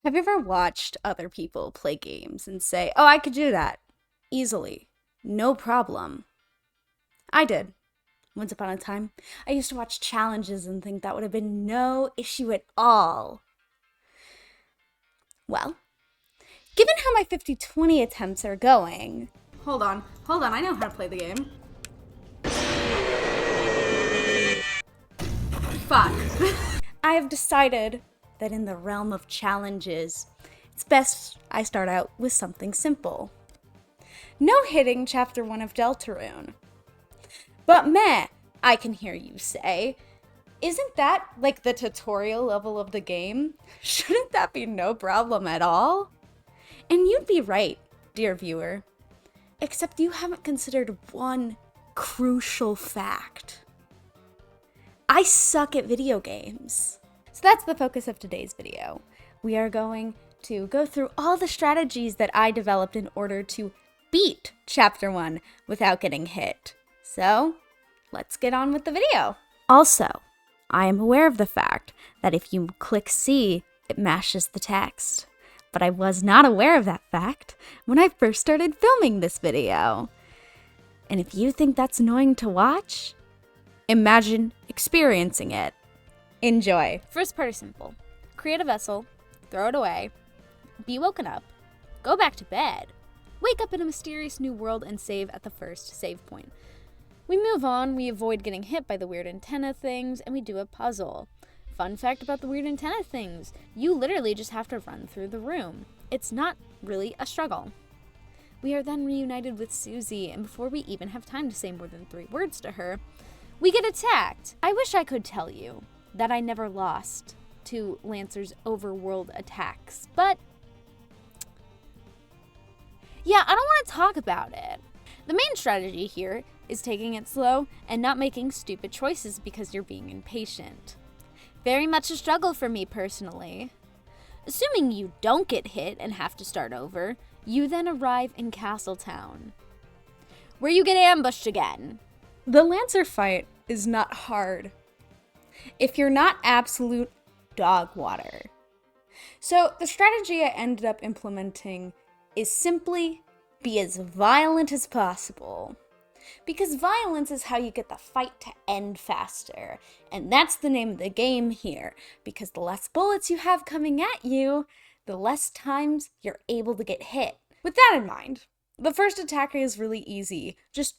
Have you ever watched other people play games and say, oh, I could do that easily, no problem? I did. Once upon a time, I used to watch challenges and think that would have been no issue at all. Well, given how my 50-20 attempts are going. Hold on, I know how to play the game. Fuck. I have decided that in the realm of challenges, it's best I start out with something simple. No hitting Chapter 1 of Deltarune. But meh, I can hear you say. Isn't that like the tutorial level of the game? Shouldn't that be no problem at all? And you'd be right, dear viewer. Except you haven't considered one crucial fact. I suck at video games. So that's the focus of today's video. We are going to go through all the strategies that I developed in order to beat Chapter 1 without getting hit. So, let's get on with the video. Also, I am aware of the fact that if you click C, it mashes the text. But I was not aware of that fact when I first started filming this video. And if you think that's annoying to watch, imagine experiencing it. Enjoy. First part is simple. Create a vessel, throw it away, be woken up, go back to bed, wake up in a mysterious new world and save at the first save point. We move on, we avoid getting hit by the weird antenna things, and we do a puzzle. Fun fact about the weird antenna things, you literally just have to run through the room. It's not really a struggle. We are then reunited with Susie, and before we even have time to say more than 3 words to her, we get attacked. I wish I could tell you that I never lost to Lancer's overworld attacks, but yeah, I don't want to talk about it. The main strategy here is taking it slow and not making stupid choices because you're being impatient. Very much a struggle for me personally. Assuming you don't get hit and have to start over, you then arrive in Castletown, where you get ambushed again. The Lancer fight is not hard if you're not absolute dog water. So the strategy I ended up implementing is simply be as violent as possible. Because violence is how you get the fight to end faster. And that's the name of the game here. Because the less bullets you have coming at you, the less times you're able to get hit. With that in mind, the first attack is really easy. Just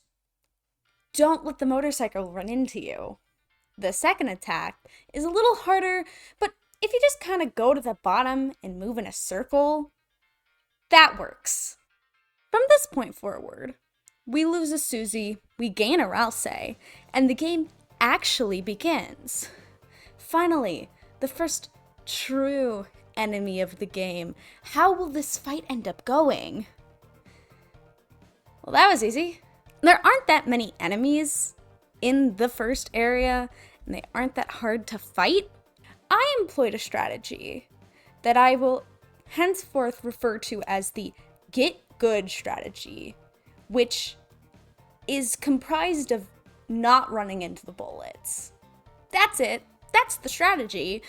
don't let the motorcycle run into you. The second attack is a little harder, but if you just kind of go to the bottom and move in a circle, that works. From this point forward, we lose a Susie, we gain a Ralse, and the game actually begins. Finally, the first true enemy of the game. How will this fight end up going? Well, that was easy. There aren't that many enemies in the first area, and they aren't that hard to fight. I employed a strategy that I will henceforth refer to as the get good strategy, which is comprised of not running into the bullets. That's it. That's the strategy.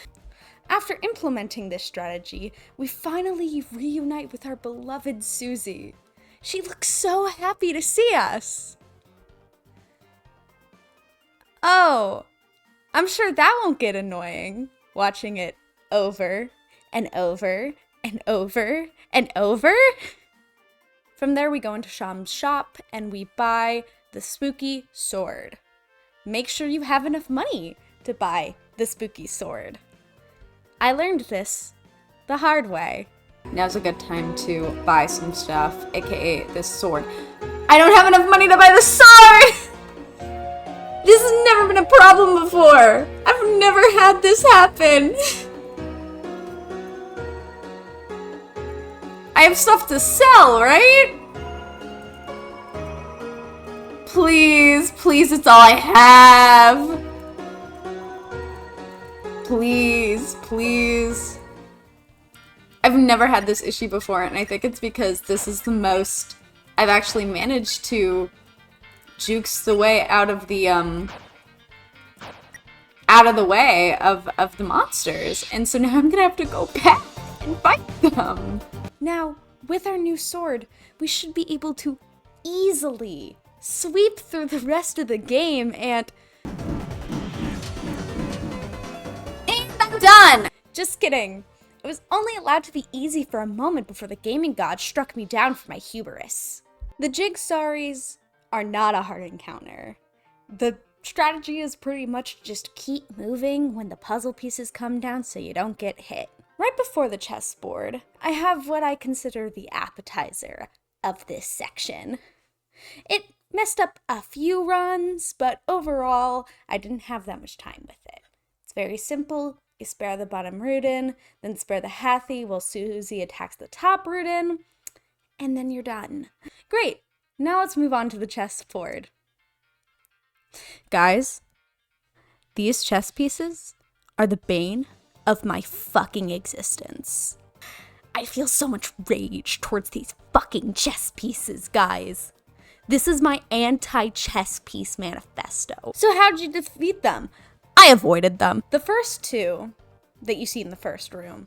After implementing this strategy, we finally reunite with our beloved Susie. She looks so happy to see us. Oh, I'm sure that won't get annoying, watching it over and over and over and over. From there, we go into Sham's shop and we buy the spooky sword. Make sure you have enough money to buy the spooky sword. I learned this the hard way. Now's a good time to buy some stuff, aka this sword. I don't have enough money to buy the sword! This has never been a problem before. I've never had this happen. I have stuff to sell, right? Please, please, it's all I have. Please, please. I've never had this issue before, and I think it's because this is the most I've actually managed to jukes the way out of the way of the monsters. And so now I'm gonna have to go back and fight them. Now, with our new sword, we should be able to easily sweep through the rest of the game and I'm done! Just kidding. It was only allowed to be easy for a moment before the gaming god struck me down for my hubris. The jigsaws are not a hard encounter. The strategy is pretty much just keep moving when the puzzle pieces come down so you don't get hit. Right before the chessboard, I have what I consider the appetizer of this section. It messed up a few runs, but overall, I didn't have that much time with it. It's very simple. You spare the bottom Rudin, then spare the Hathy while Susie attacks the top Rudin, and then you're done. Great, now let's move on to the chessboard. Guys, these chess pieces are the bane of my fucking existence. I feel so much rage towards these fucking chess pieces, guys. This is my anti-chess piece manifesto. So how'd you defeat them? I avoided them. The first two that you see in the first room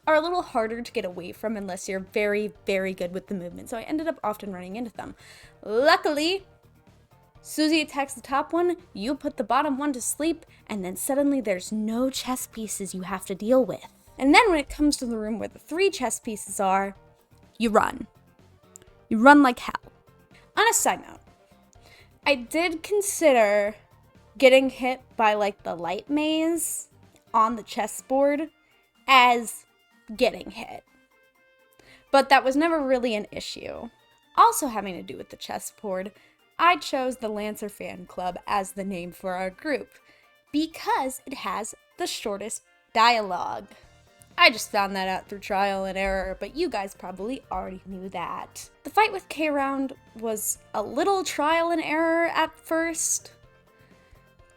are a little harder to get away from unless you're very, very good with the movement, so I ended up often running into them. Luckily, Susie attacks the top one, you put the bottom one to sleep, and then suddenly there's no chess pieces you have to deal with. And then when it comes to the room where the 3 chess pieces are, you run. You run like hell. On a side note, I did consider getting hit by like the light maze on the chessboard as getting hit. But that was never really an issue. Also having to do with the chessboard, I chose the Lancer Fan Club as the name for our group because it has the shortest dialogue. I just found that out through trial and error, but you guys probably already knew that. The fight with K-Round was a little trial and error at first,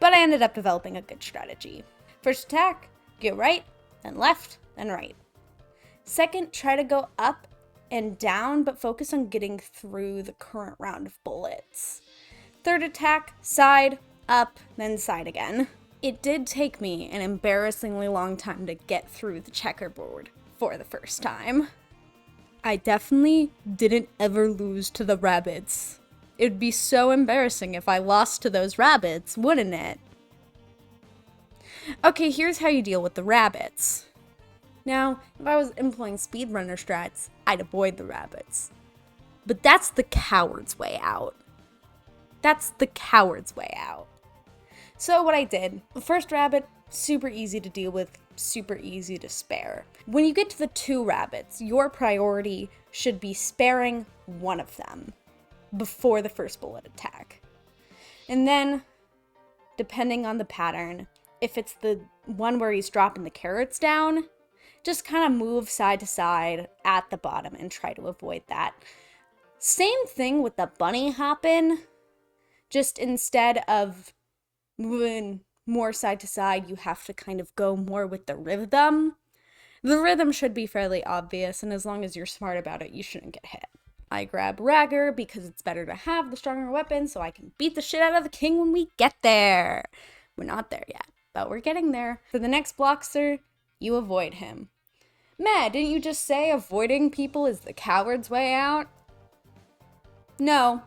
but I ended up developing a good strategy. First attack, go right, then left, then right. Second, try to go up and down, but focus on getting through the current round of bullets. Third attack, side, up, then side again. It did take me an embarrassingly long time to get through the checkerboard for the first time. I definitely didn't ever lose to the rabbits. It'd be so embarrassing if I lost to those rabbits, wouldn't it? Okay, here's how you deal with the rabbits. Now, if I was employing speedrunner strats, I'd avoid the rabbits. But that's the coward's way out. That's the coward's way out. So what I did, the first rabbit, super easy to deal with, super easy to spare. When you get to the 2 rabbits, your priority should be sparing one of them before the first bullet attack. And then, depending on the pattern, if it's the one where he's dropping the carrots down, just kind of move side to side at the bottom and try to avoid that. Same thing with the bunny hopping, just instead of moving more side to side, you have to kind of go more with the rhythm. The rhythm should be fairly obvious, and as long as you're smart about it, you shouldn't get hit. I grab Ragger because it's better to have the stronger weapon so I can beat the shit out of the king when we get there. We're not there yet, but we're getting there. For the next Bloxer, you avoid him. Mad, didn't you just say avoiding people is the coward's way out? No.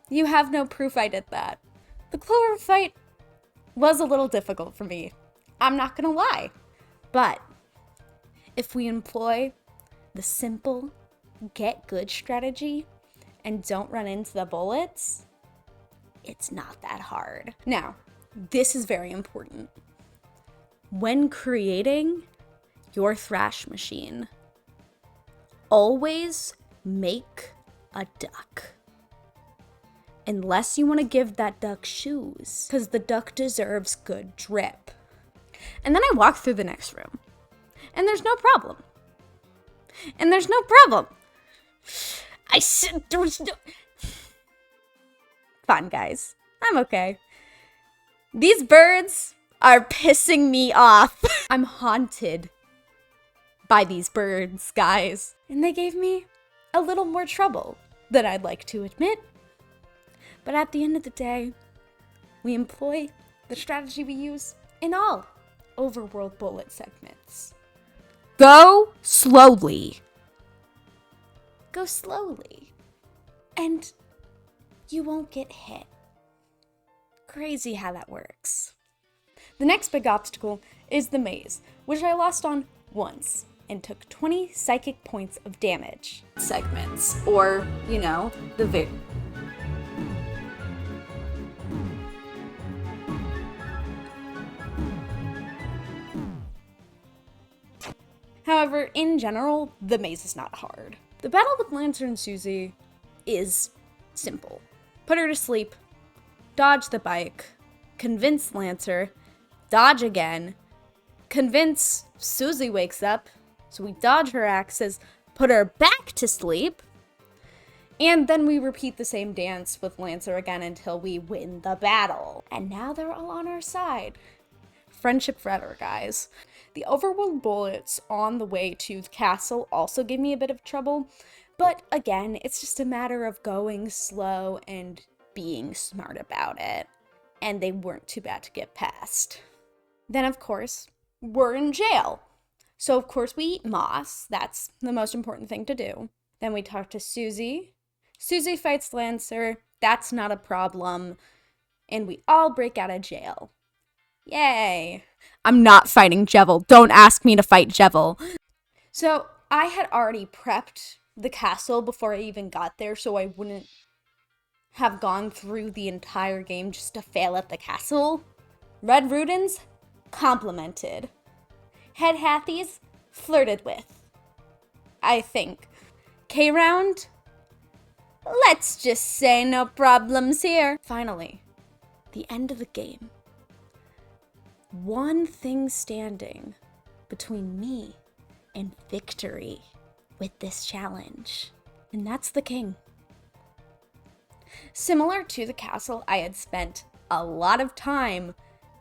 You have no proof I did that. The Clover fight was a little difficult for me. I'm not gonna lie. But if we employ the simple get good strategy and don't run into the bullets, it's not that hard. Now, this is very important. When creating your thrash machine, always make a duck. Unless you want to give that duck shoes, because the duck deserves good drip. And then I walk through the next room, and there's no problem. And there's no problem. There was no... Fine, guys. I'm okay. These birds are pissing me off. I'm haunted by these birds, guys. And they gave me a little more trouble than I'd like to admit. But at the end of the day, we employ the strategy we use in all overworld bullet segments. Go slowly. Go slowly. And you won't get hit. Crazy how that works. The next big obstacle is the maze, which I lost on once and took 20 psychic points of damage. Segments, or, the However, in general, the maze is not hard. The battle with Lancer and Susie is simple. Put her to sleep, dodge the bike, convince Lancer, dodge again, convince Susie wakes up, so we dodge her axes, put her back to sleep, and then we repeat the same dance with Lancer again until we win the battle. And now they're all on our side. Friendship forever, guys. The overworld bullets on the way to the castle also gave me a bit of trouble, but again, it's just a matter of going slow and being smart about it, and they weren't too bad to get past. Then, of course, we're in jail. So, of course, we eat moss. That's the most important thing to do. Then we talk to Susie. Susie fights Lancer. That's not a problem. And we all break out of jail. Yay. I'm not fighting Jevil. Don't ask me to fight Jevil. So, I had already prepped the castle before I even got there, so I wouldn't have gone through the entire game just to fail at the castle. Red Rudens, complimented. Head Hathies, flirted with. I think. K-Round, let's just say no problems here. Finally, the end of the game. One thing standing between me and victory with this challenge, and that's the king. Similar to the castle, I had spent a lot of time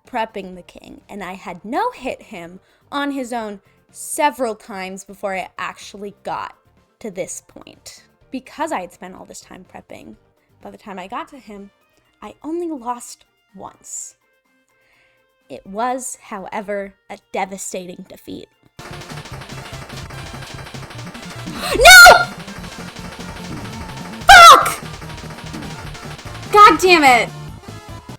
prepping the king, and I had no-hit him on his own several times before I actually got to this point. Because I had spent all this time prepping, by the time I got to him, I only lost once. It was, however, a devastating defeat. No! Fuck! God damn it!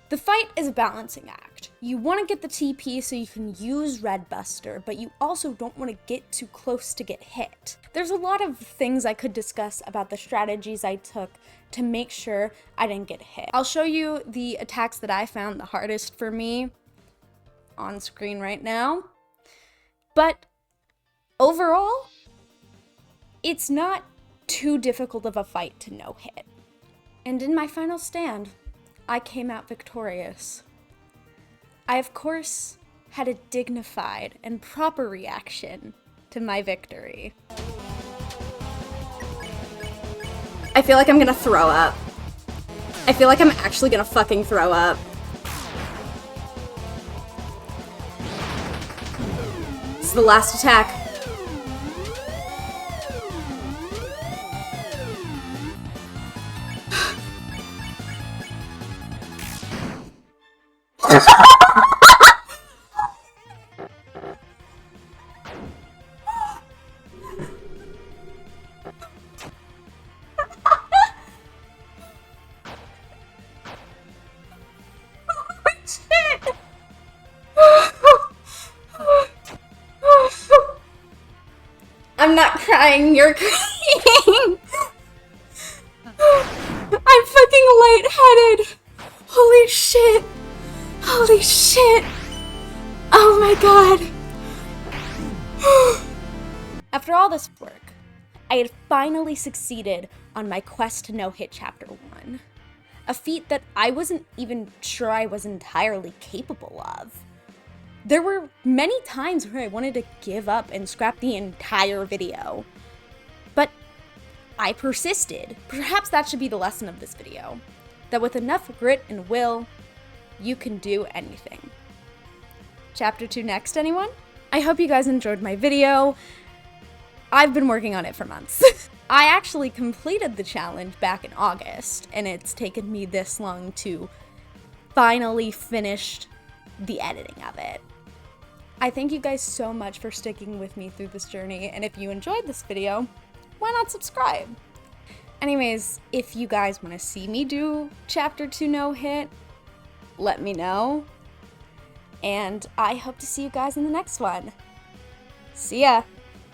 The fight is a balancing act. You want to get the TP so you can use Red Buster, but you also don't want to get too close to get hit. There's a lot of things I could discuss about the strategies I took to make sure I didn't get hit. I'll show you the attacks that I found the hardest for me on screen right now. But overall, it's not too difficult of a fight to no hit. And in my final stand, I came out victorious. I, of course, had a dignified and proper reaction to my victory. I feel like I'm gonna throw up. I feel like I'm actually gonna fucking throw up. This is the last attack. I'm not crying, you're crying! I'm fucking lightheaded! Holy shit! Holy shit! Oh my god! After all this work, I had finally succeeded on my quest to no-hit Chapter 1. A feat that I wasn't even sure I was entirely capable of. There were many times where I wanted to give up and scrap the entire video. But I persisted. Perhaps that should be the lesson of this video. That with enough grit and will, you can do anything. Chapter 2 next, anyone? I hope you guys enjoyed my video. I've been working on it for months. I actually completed the challenge back in August, and it's taken me this long to finally finish the editing of it. I thank you guys so much for sticking with me through this journey, and if you enjoyed this video, why not subscribe? Anyways, if you guys want to see me do Chapter 2 no-hit, let me know. And I hope to see you guys in the next one. See ya!